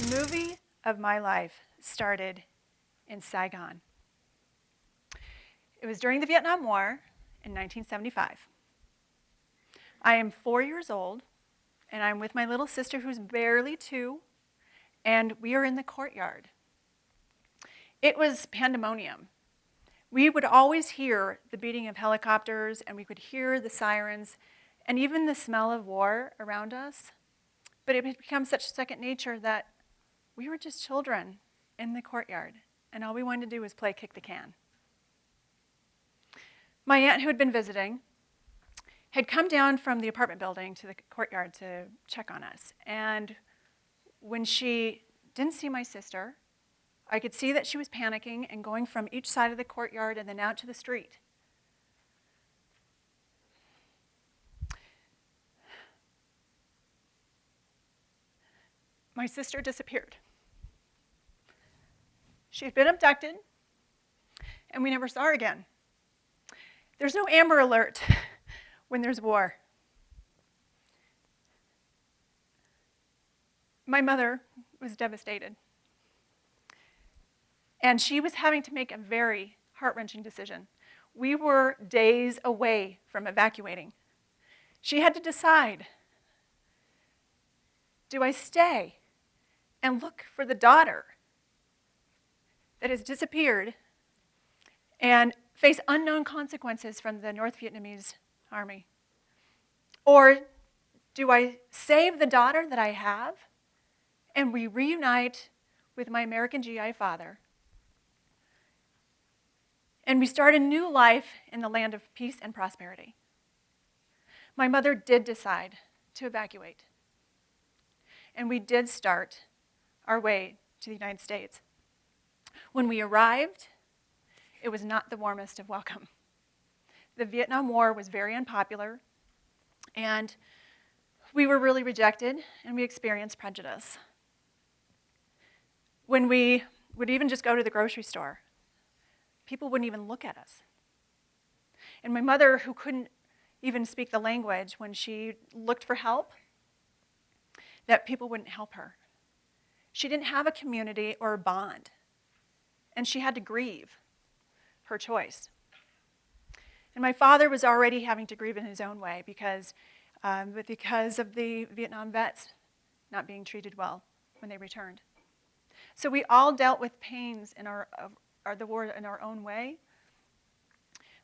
movie of my life started in Saigon. It was during the Vietnam War in 1975. I am 4 years old, and I'm with my little sister who's barely 2, and we are in the courtyard. It was pandemonium. We would always hear the beating of helicopters, and we could hear the sirens, and even the smell of war around us. But it had become such second nature that we were just children in the courtyard, and all we wanted to do was play kick the can. My aunt, who had been visiting, had come down from the apartment building to the courtyard to check on us. And when she didn't see my sister, I could see that she was panicking and going from each side of the courtyard and then out to the street. My sister disappeared. She had been abducted, and we never saw her again. There's no Amber Alert when there's war. My mother was devastated, and she was having to make a very heart-wrenching decision. We were days away from evacuating. She had to decide, do I stay and look for the daughter that has disappeared and face unknown consequences from the North Vietnamese army? Or do I save the daughter that I have and we reunite with my American GI father and we start a new life in the land of peace and prosperity? My mother did decide to evacuate, and we did start our way to the United States. When we arrived, it was not the warmest of welcome. The Vietnam War was very unpopular, and we were really rejected, and we experienced prejudice. When we would even just go to the grocery store, people wouldn't even look at us. And my mother, who couldn't even speak the language, when she looked for help, that people wouldn't help her. She didn't have a community or a bond, and she had to grieve her choice. And my father was already having to grieve in his own way because of the Vietnam vets not being treated well when they returned. So we all dealt with pains in the war in our own way.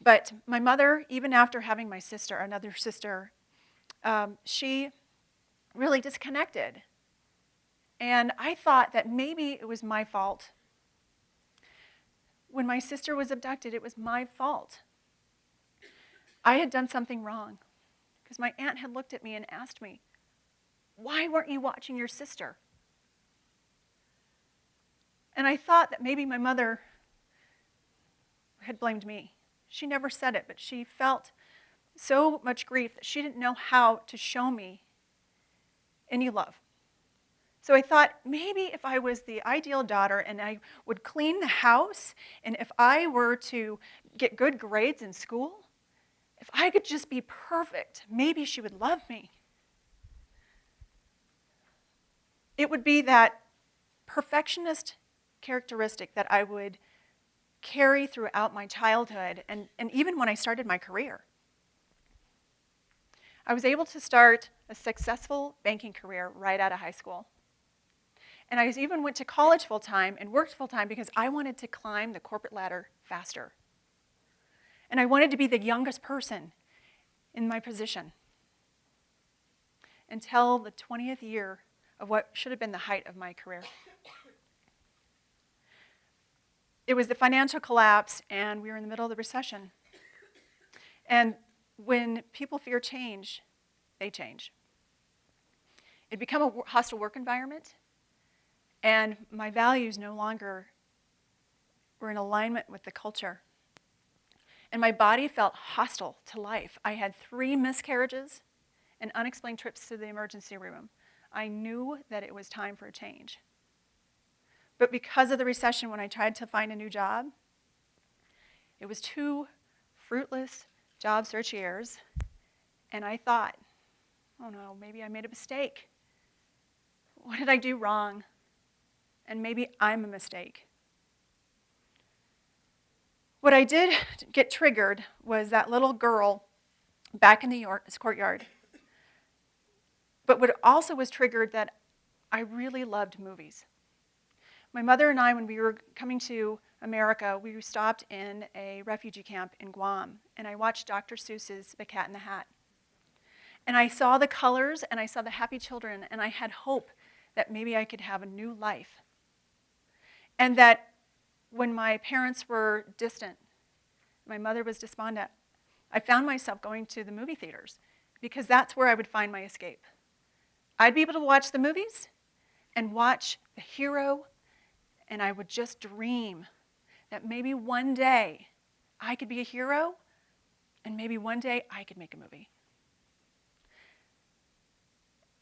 But my mother, even after having my sister, another sister, she really disconnected. And I thought that maybe it was my fault. When my sister was abducted, it was my fault. I had done something wrong because my aunt had looked at me and asked me, "Why weren't you watching your sister?" And I thought that maybe my mother had blamed me. She never said it, but she felt so much grief that she didn't know how to show me any love. So I thought, maybe if I was the ideal daughter and I would clean the house, and if I were to get good grades in school, if I could just be perfect, maybe she would love me. It would be that perfectionist characteristic that I would carry throughout my childhood and even when I started my career. I was able to start a successful banking career right out of high school. And I even went to college full-time and worked full-time because I wanted to climb the corporate ladder faster. And I wanted to be the youngest person in my position until the 20th year of what should have been the height of my career. It was the financial collapse, and we were in the middle of the recession. And when people fear change, they change. It became a hostile work environment, and my values no longer were in alignment with the culture. And my body felt hostile to life. I had 3 miscarriages and unexplained trips to the emergency room. I knew that it was time for a change. But because of the recession, when I tried to find a new job, it was 2 fruitless job search years, and I thought, oh no, maybe I made a mistake. What did I do wrong? and maybe I'm a mistake. What I did get triggered was that little girl back in the courtyard. But what also was triggered that I really loved movies. My mother and I, when we were coming to America, we stopped in a refugee camp in Guam, and I watched Dr. Seuss's The Cat in the Hat. And I saw the colors, and I saw the happy children, and I had hope that maybe I could have a new life. And that when my parents were distant, my mother was despondent, I found myself going to the movie theaters because that's where I would find my escape. I'd be able to watch the movies and watch the hero, and I would just dream that maybe one day I could be a hero, and maybe one day I could make a movie.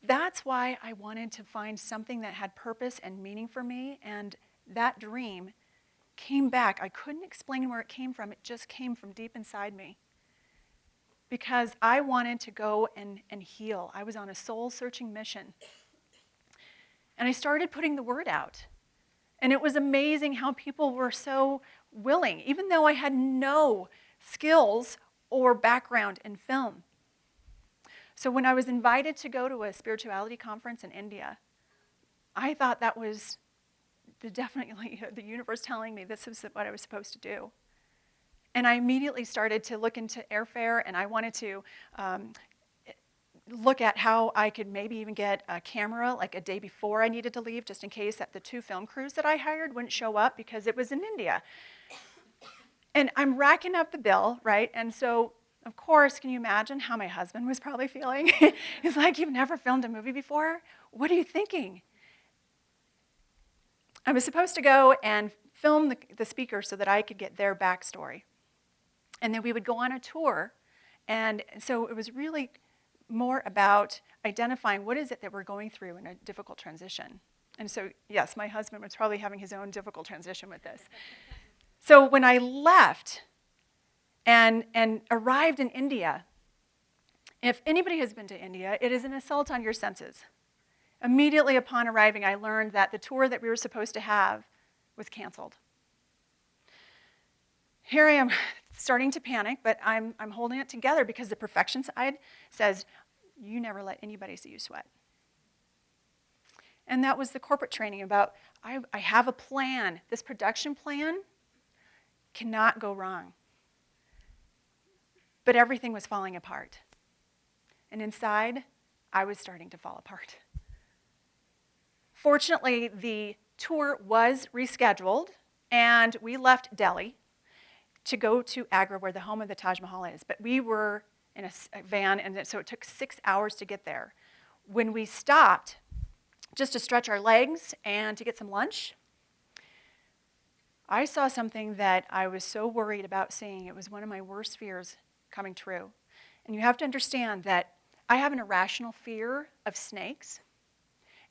That's why I wanted to find something that had purpose and meaning for me, and that dream came back. I couldn't explain where it came from. It just came from deep inside me. Because I wanted to go and heal. I was on a soul-searching mission. And I started putting the word out. And it was amazing how people were so willing, even though I had no skills or background in film. So when I was invited to go to a spirituality conference in India, I thought that was definitely the universe telling me this is what I was supposed to do. And I immediately started to look into airfare, and I wanted to look at how I could maybe even get a camera like a day before I needed to leave, just in case that the 2 film crews that I hired wouldn't show up because it was in India. And I'm racking up the bill, right? And so, of course, can you imagine how my husband was probably feeling? He's like, "You've never filmed a movie before? What are you thinking?" I was supposed to go and film the speaker so that I could get their backstory. And then we would go on a tour. And so it was really more about identifying what is it that we're going through in a difficult transition. And so, yes, my husband was probably having his own difficult transition with this. So when I left and arrived in India, if anybody has been to India, it is an assault on your senses. Immediately upon arriving, I learned that the tour that we were supposed to have was canceled. Here I am starting to panic, but I'm holding it together because the perfection side says, you never let anybody see you sweat. And that was the corporate training about, I have a plan. This production plan cannot go wrong. But everything was falling apart. And inside, I was starting to fall apart. Fortunately, the tour was rescheduled, and we left Delhi to go to Agra, where the home of the Taj Mahal is. But we were in a van, and so it took 6 hours to get there. When we stopped, just to stretch our legs and to get some lunch, I saw something that I was so worried about seeing. It was one of my worst fears coming true. And you have to understand that I have an irrational fear of snakes,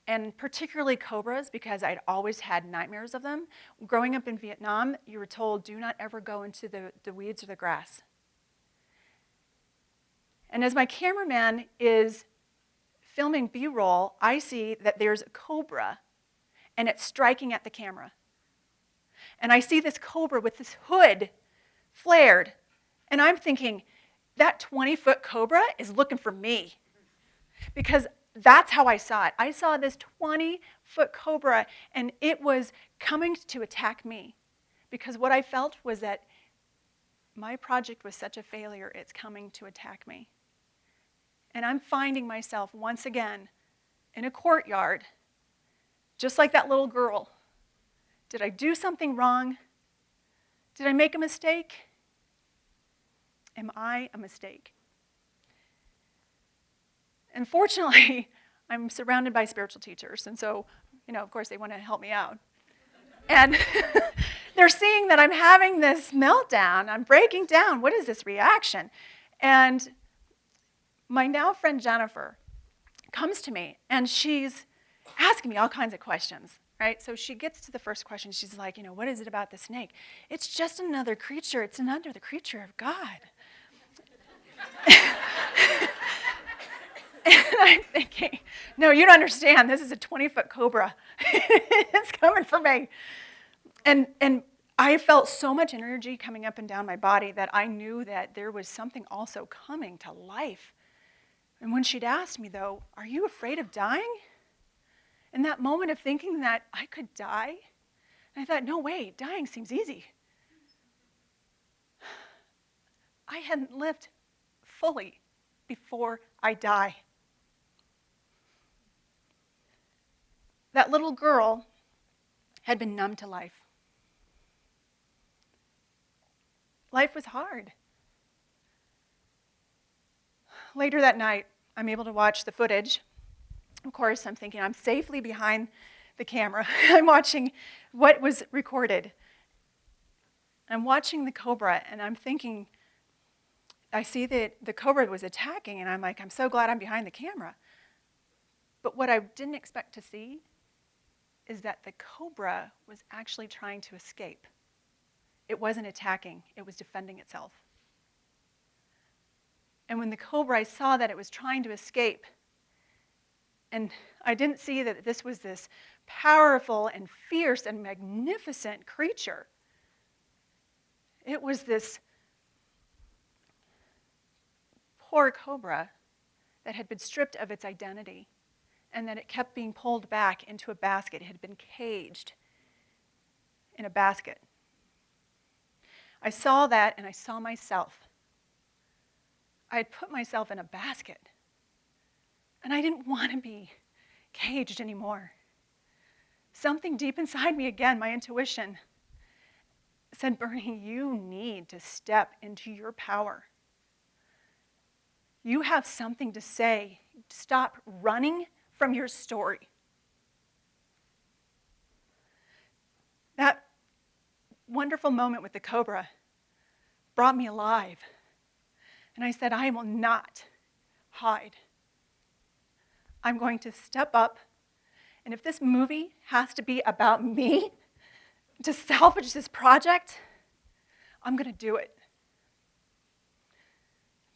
and particularly cobras, because I'd always had nightmares of them. Growing up in Vietnam, you were told, do not ever go into the weeds or the grass. And as my cameraman is filming B-roll, I see that there's a cobra, and it's striking at the camera. And I see this cobra with this hood flared, and I'm thinking, that 20-foot cobra is looking for me, because that's how I saw it. I saw this 20-foot cobra, and it was coming to attack me, because what I felt was that my project was such a failure, it's coming to attack me. And I'm finding myself once again in a courtyard, just like that little girl. Did I do something wrong? Did I make a mistake? Am I a mistake? And fortunately, I'm surrounded by spiritual teachers, and so, of course, they want to help me out. And they're seeing that I'm having this meltdown. I'm breaking down. What is this reaction? And my now friend Jennifer comes to me, and she's asking me all kinds of questions, right? So she gets to the first question. She's like, what is it about the snake? It's just another creature. It's another creature of God. And I'm thinking, no, you don't understand. This is a 20-foot cobra. It's coming for me. And I felt so much energy coming up and down my body that I knew that there was something also coming to life. And when she'd asked me, though, are you afraid of dying? In that moment of thinking that I could die, I thought, no way, dying seems easy. I hadn't lived fully before I die. That little girl had been numb to life. Life was hard. Later that night, I'm able to watch the footage. Of course, I'm thinking I'm safely behind the camera. I'm watching what was recorded. I'm watching the cobra, and I'm thinking, I see that the cobra was attacking, and I'm like, I'm so glad I'm behind the camera. But what I didn't expect to see is that the cobra was actually trying to escape. It wasn't attacking, it was defending itself. And when the cobra, I saw that it was trying to escape, and I didn't see that this was this powerful and fierce and magnificent creature. It was this poor cobra that had been stripped of its identity and that it kept being pulled back into a basket. It had been caged in a basket. I saw that and I saw myself. I had put myself in a basket and I didn't want to be caged anymore. Something deep inside me, again, my intuition, said, Berni, you need to step into your power. You have something to say. Stop running from your story. That wonderful moment with the cobra brought me alive. And I said, I will not hide. I'm going to step up. And if this movie has to be about me to salvage this project, I'm going to do it.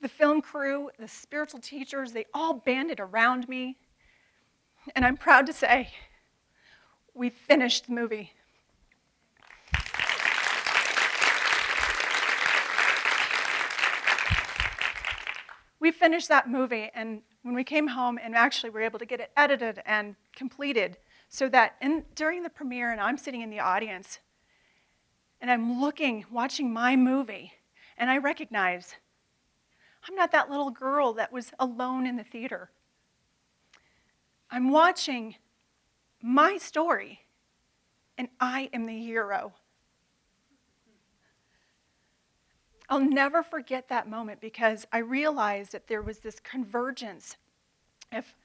The film crew, the spiritual teachers, they all banded around me. And I'm proud to say, we finished the movie. We finished that movie, and when we came home, and actually we were able to get it edited and completed, so that during the premiere, and I'm sitting in the audience, and I'm watching my movie, and I recognize I'm not that little girl that was alone in the theater. I'm watching my story, and I am the hero. I'll never forget that moment because I realized that there was this convergence. If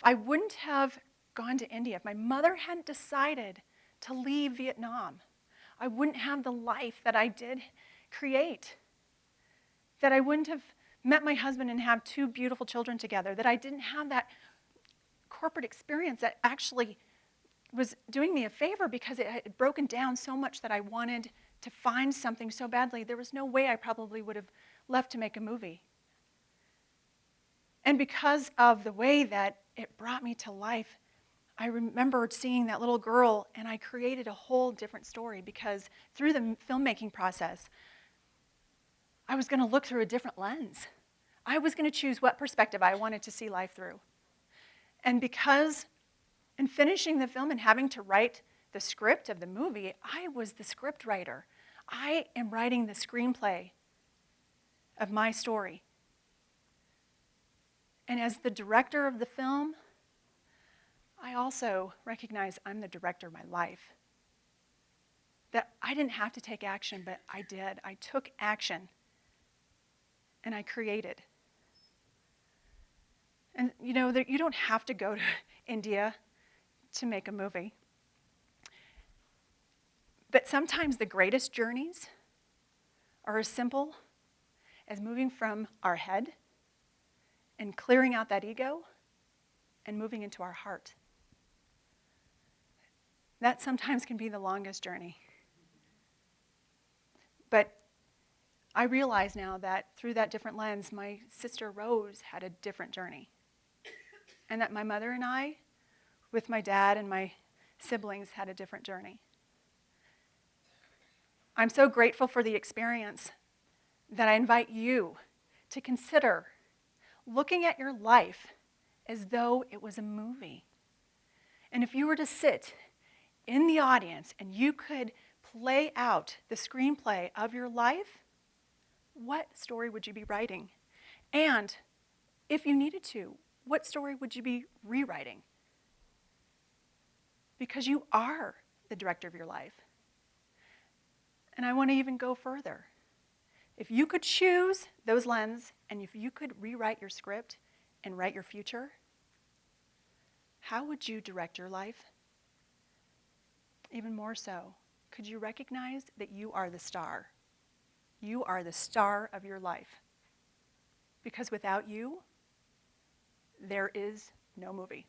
I wouldn't have gone to India, if my mother hadn't decided to leave Vietnam, I wouldn't have the life that I did create. That I wouldn't have met my husband and have 2 beautiful children together. That I didn't have that corporate experience that actually was doing me a favor because it had broken down so much that I wanted to find something so badly. There was no way I probably would have left to make a movie. And because of the way that it brought me to life, I remembered seeing that little girl, and I created a whole different story because through the filmmaking process, I was going to look through a different lens. I was going to choose what perspective I wanted to see life through. And because in finishing the film and having to write the script of the movie, I was the script writer. I am writing the screenplay of my story. And as the director of the film, I also recognize I'm the director of my life. That I didn't have to take action, but I did. I took action, and I created. And you know, you don't have to go to India to make a movie. But sometimes the greatest journeys are as simple as moving from our head and clearing out that ego and moving into our heart. That sometimes can be the longest journey. But I realize now that through that different lens, my sister Rose had a different journey. and that my mother and I, with my dad and my siblings, had a different journey. I'm so grateful for the experience that I invite you to consider looking at your life as though it was a movie. And if you were to sit in the audience and you could play out the screenplay of your life, what story would you be writing? And if you needed to, what story would you be rewriting? Because you are the director of your life. And I want to even go further. If you could choose those lenses and if you could rewrite your script and write your future, how would you direct your life? Even more so, could you recognize that you are the star? You are the star of your life. Because without you, there is no movie.